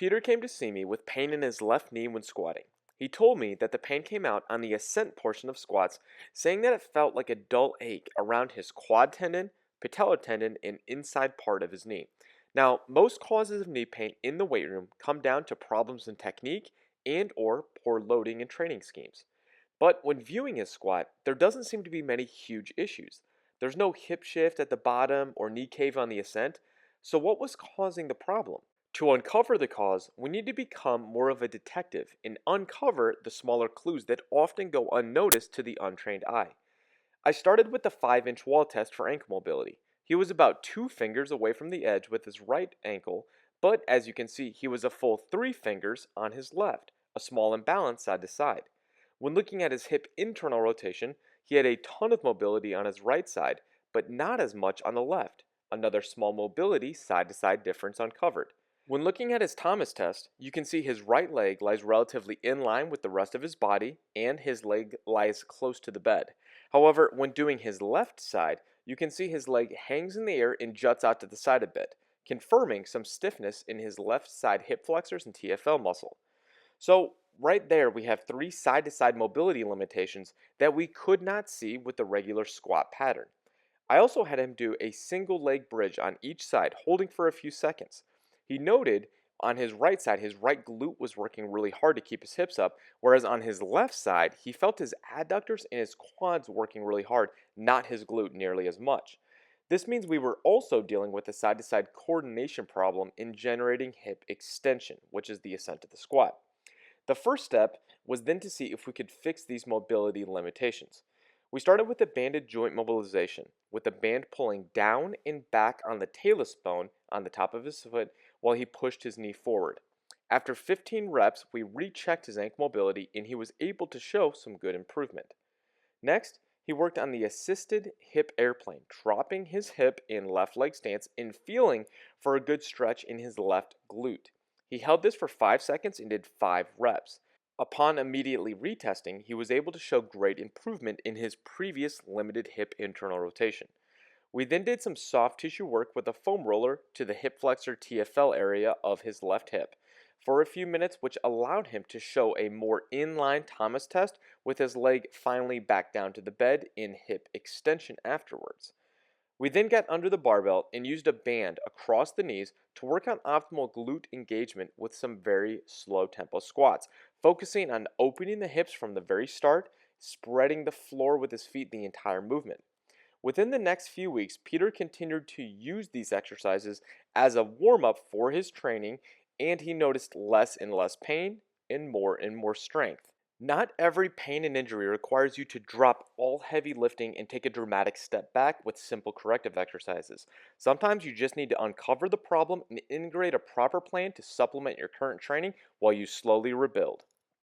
Peter came to see me with pain in his left knee when squatting. He told me that the pain came out on the ascent portion of squats, saying that it felt like a dull ache around his quad tendon, patellar tendon, and inside part of his knee. Now, most causes of knee pain in the weight room come down to problems in technique and or poor loading and training schemes. But when viewing his squat, there doesn't seem to be many huge issues. There's no hip shift at the bottom or knee cave on the ascent. So what was causing the problem? To uncover the cause, we need to become more of a detective and uncover the smaller clues that often go unnoticed to the untrained eye. I started with the 5-inch wall test for ankle mobility. He was about 2 fingers away from the edge with his right ankle, but as you can see, he was a full 3 fingers on his left, a small imbalance side to side. When looking at his hip internal rotation, he had a ton of mobility on his right side, but not as much on the left, another small mobility side to side difference uncovered. When looking at his Thomas test, you can see his right leg lies relatively in line with the rest of his body and his leg lies close to the bed. However, when doing his left side, you can see his leg hangs in the air and juts out to the side a bit, confirming some stiffness in his left side hip flexors and TFL muscle. So right there we have 3 side-to-side mobility limitations that we could not see with the regular squat pattern. I also had him do a single leg bridge on each side, holding for a few seconds. He noted on his right side, his right glute was working really hard to keep his hips up, whereas on his left side, he felt his adductors and his quads working really hard, not his glute nearly as much. This means we were also dealing with a side-to-side coordination problem in generating hip extension, which is the ascent of the squat. The first step was then to see if we could fix these mobility limitations. We started with the banded joint mobilization, with the band pulling down and back on the talus bone on the top of his foot while he pushed his knee forward. After 15 reps, we rechecked his ankle mobility and he was able to show some good improvement. Next, he worked on the assisted hip airplane, dropping his hip in left leg stance and feeling for a good stretch in his left glute. He held this for 5 seconds and did 5 reps. Upon immediately retesting, he was able to show great improvement in his previous limited hip internal rotation. We then did some soft tissue work with a foam roller to the hip flexor TFL area of his left hip for a few minutes, which allowed him to show a more inline Thomas test with his leg finally back down to the bed in hip extension afterwards. We then got under the barbell and used a band across the knees to work on optimal glute engagement with some very slow tempo squats, focusing on opening the hips from the very start, spreading the floor with his feet the entire movement. Within the next few weeks, Peter continued to use these exercises as a warm-up for his training, and he noticed less and less pain and more strength. Not every pain and injury requires you to drop all heavy lifting and take a dramatic step back with simple corrective exercises. Sometimes you just need to uncover the problem and integrate a proper plan to supplement your current training while you slowly rebuild.